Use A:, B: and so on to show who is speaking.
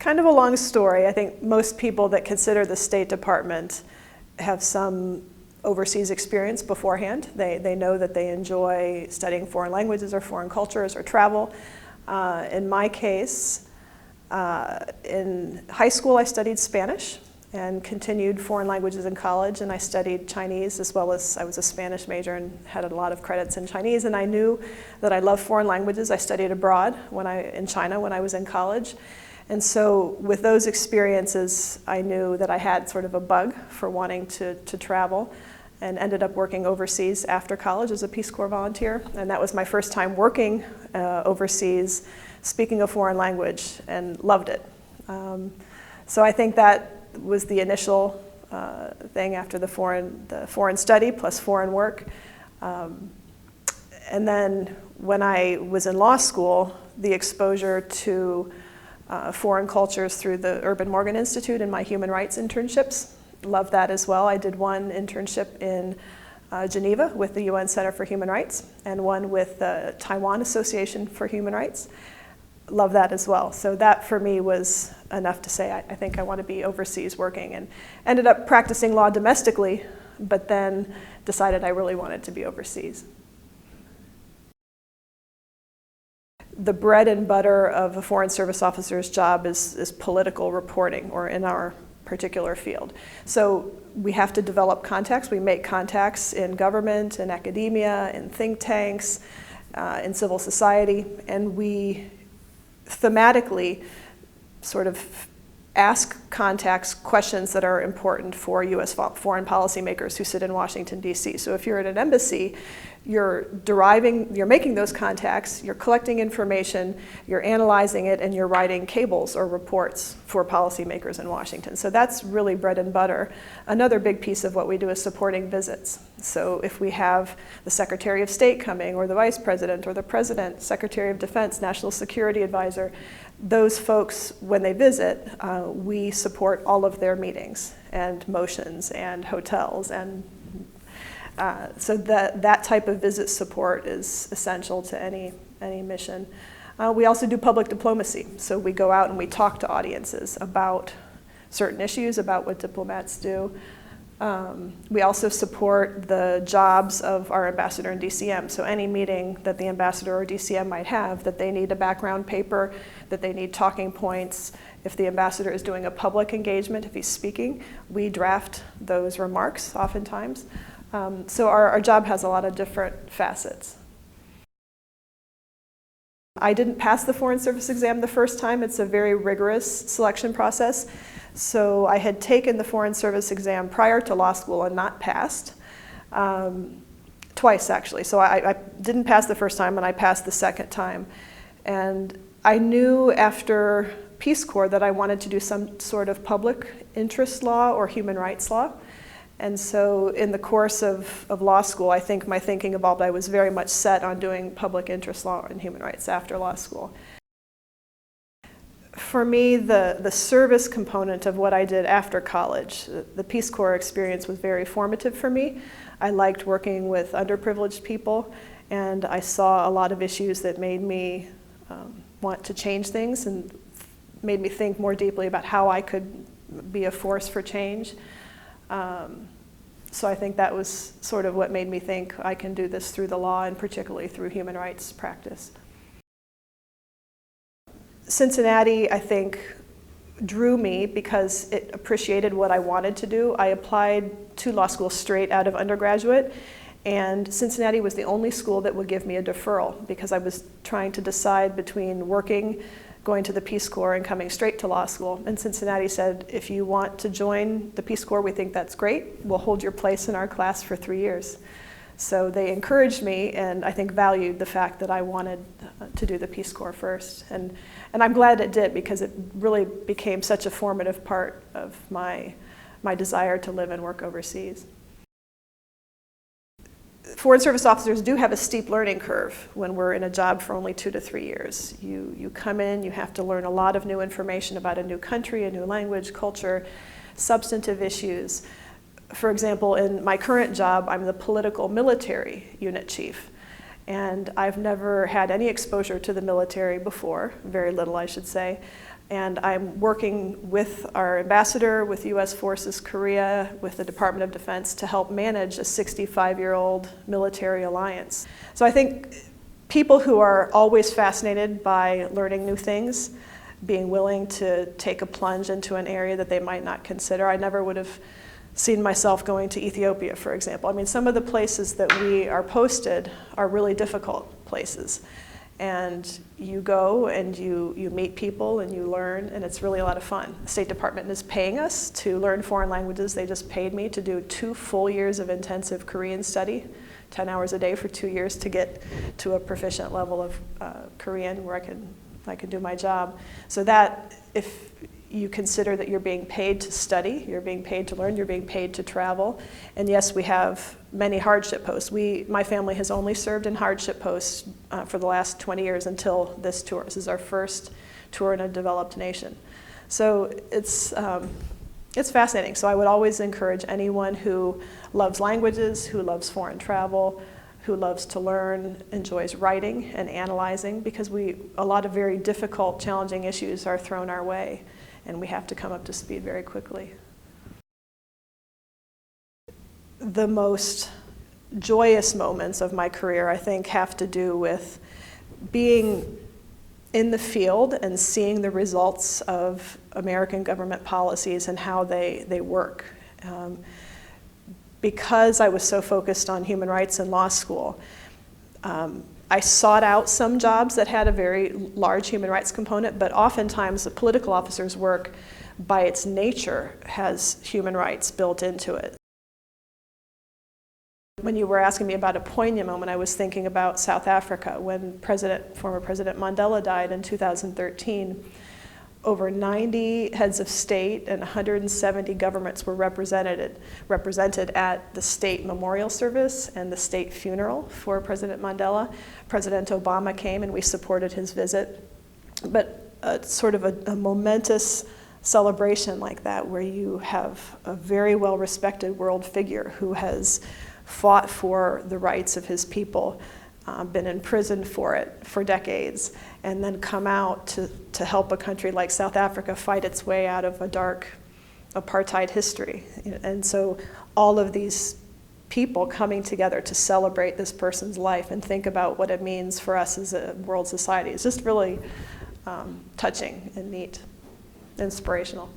A: kind of a long story. I think most people that consider the State Department have some overseas experience beforehand. They know that they enjoy studying foreign languages or foreign cultures or travel. In my case, in high school I studied Spanish and continued foreign languages in college, and I studied Chinese as well as I was a Spanish major and had a lot of credits in Chinese, and I knew that I love foreign languages. I studied abroad in China when I was in college. And so with those experiences, I knew that I had sort of a bug for wanting to travel, and ended up working overseas after college as a Peace Corps volunteer. And that was my first time working overseas, speaking a foreign language, and loved it. So I think that was the initial thing after the foreign study plus foreign work. And then when I was in law school, the exposure to foreign cultures through the Urban Morgan Institute and my human rights internships. Loved that as well. I did one internship in Geneva with the UN Center for Human Rights and one with the Taiwan Association for Human Rights. Love that as well. So that for me was enough to say I think I want to be overseas working, and ended up practicing law domestically, but then decided I really wanted to be overseas. The bread and butter of a Foreign Service officer's job is political reporting, or in our particular field. So we have to develop contacts. We make contacts in government, in academia, in think tanks, in civil society, and we thematically sort of ask contacts questions that are important for U.S. foreign policymakers who sit in Washington, D.C. So if you're at an embassy, you're making those contacts, you're collecting information, you're analyzing it, and you're writing cables or reports for policymakers in Washington. So that's really bread and butter. Another big piece of what we do is supporting visits. So if we have the Secretary of State coming, or the Vice President, or the President, Secretary of Defense, National Security Advisor, those folks, when they visit, we support all of their meetings and motions and hotels, and so that type of visit support is essential to any mission. We also do public diplomacy, so we go out and we talk to audiences about certain issues, about what diplomats do. We also support the jobs of our ambassador and DCM. So any meeting that the ambassador or DCM might have, that they need a background paper, that they need talking points. If the ambassador is doing a public engagement, if he's speaking, we draft those remarks oftentimes. So our job has a lot of different facets. I didn't pass the Foreign Service exam the first time. It's a very rigorous selection process. So I had taken the Foreign Service exam prior to law school and not passed, twice actually. So I didn't pass the first time, and I passed the second time. And I knew after Peace Corps that I wanted to do some sort of public interest law or human rights law. And so in the course of law school, I think my thinking evolved. I was very much set on doing public interest law and human rights after law school. For me, the service component of what I did after college, the Peace Corps experience was very formative for me. I liked working with underprivileged people, and I saw a lot of issues that made me want to change things and made me think more deeply about how I could be a force for change. So I think that was sort of what made me think I can do this through the law, and particularly through human rights practice. Cincinnati, I think, drew me because it appreciated what I wanted to do. I applied to law school straight out of undergraduate, and Cincinnati was the only school that would give me a deferral because I was trying to decide between working, going to the Peace Corps, and coming straight to law school. And Cincinnati said, if you want to join the Peace Corps, we think that's great. We'll hold your place in our class for 3 years. So they encouraged me, and I think valued the fact that I wanted to do the Peace Corps first. And I'm glad it did, because it really became such a formative part of my desire to live and work overseas. Foreign Service officers do have a steep learning curve when we're in a job for only 2 to 3 years. You come in, you have to learn a lot of new information about a new country, a new language, culture, substantive issues. For example, in my current job, I'm the political military unit chief. And I've never had any exposure to the military before, very little I should say. And I'm working with our ambassador, with U.S. Forces Korea, with the Department of Defense to help manage a 65-year-old military alliance. So I think people who are always fascinated by learning new things, being willing to take a plunge into an area that they might not consider. I never would have seen myself going to Ethiopia, for example. I mean, some of the places that we are posted are really difficult places. And you go and you meet people and you learn, and it's really a lot of fun. The State Department is paying us to learn foreign languages. They just paid me to do 2 full years of intensive Korean study, 10 hours a day for 2 years to get to a proficient level of Korean where I can do my job. So that, if you consider that you're being paid to study, you're being paid to learn, you're being paid to travel. And yes, we have many hardship posts. My family has only served in hardship posts for the last 20 years until this tour. This is our first tour in a developed nation. So it's fascinating. So I would always encourage anyone who loves languages, who loves foreign travel, who loves to learn, enjoys writing and analyzing, because a lot of very difficult, challenging issues are thrown our way, and we have to come up to speed very quickly. The most joyous moments of my career, I think, have to do with being in the field and seeing the results of American government policies and how they work. Because I was so focused on human rights in law school, I sought out some jobs that had a very large human rights component, but oftentimes the political officer's work, by its nature, has human rights built into it. When you were asking me about a poignant moment, I was thinking about South Africa when former President Mandela died in 2013. Over 90 heads of state and 170 governments were represented at the state memorial service and the state funeral for President Mandela. President Obama came and we supported his visit. But sort of a momentous celebration like that, where you have a very well-respected world figure who has fought for the rights of his people, been imprisoned for it for decades, and then come out to help a country like South Africa fight its way out of a dark apartheid history. And so all of these people coming together to celebrate this person's life and think about what it means for us as a world society is just really touching and neat, inspirational.